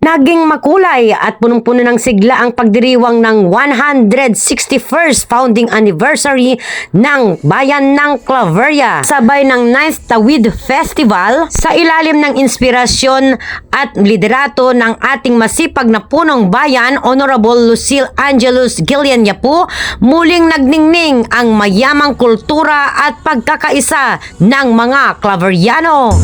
Naging makulay at punong-puno ng sigla ang pagdiriwang ng 161st founding anniversary ng Bayan ng Claveria. Sabay ng 9th Tawid Festival sa ilalim ng inspirasyon at liderato ng ating masipag na punong bayan, Honorable Lucille Angelus Gillian Yapu, muling nagningning ang mayamang kultura at pagkakaisa ng mga Claveriano.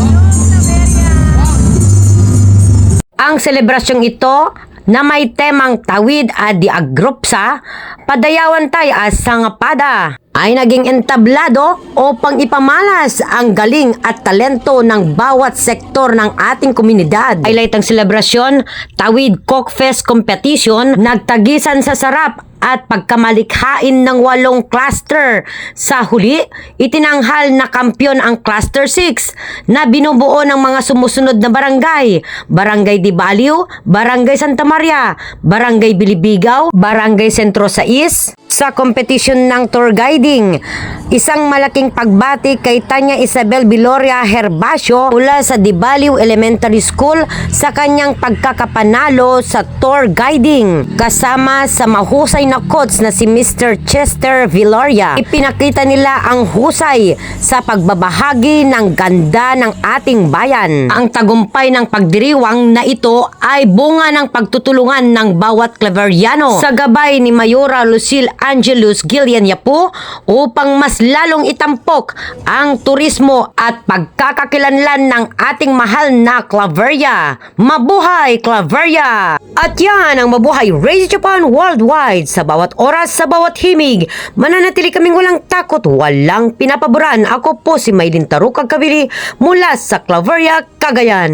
Ang selebrasyong ito na may temang tawid at di agrupsa, padayawan tayo as sangapada, ay naging entablado upang ipamalas ang galing at talento ng bawat sektor ng ating komunidad. Highlight ang selebrasyon, Tawid Cookfest Competition, nagtagisan sa sarap at pagkamalikhain ng 8 cluster. Sa huli, itinanghal na kampyon ang Cluster 6 na binubuo ng mga sumusunod na barangay: Barangay Dibaliw, Barangay Santa Maria, Barangay Bilibigaw, Barangay Sentro 6. Sa kompetisyon ng tour guiding, isang malaking pagbati kay Tanya Isabel Biloria Herbacio mula sa Dibaliw Elementary School sa kanyang pagkakapanalo sa tour guiding. Kasama sa mahusay na coach na si Mr. Chester Viloria, ipinakita nila ang husay sa pagbabahagi ng ganda ng ating bayan. Ang tagumpay ng pagdiriwang na ito ay bunga ng pagtutulungan ng bawat Claveriano sa gabay ni Mayora Lucille Angelus Gillian Yapu upang mas lalong itampok ang turismo at pagkakakilanlan ng ating mahal na Claveria. Mabuhay Claveria! At yan ang Mabuhay Radio Japan Worldwide. Sa bawat oras, sa bawat himig, mananatili kaming walang takot, walang pinapaboran. Ako po si Maylin Tarukag Kavili mula sa Claveria, Cagayan.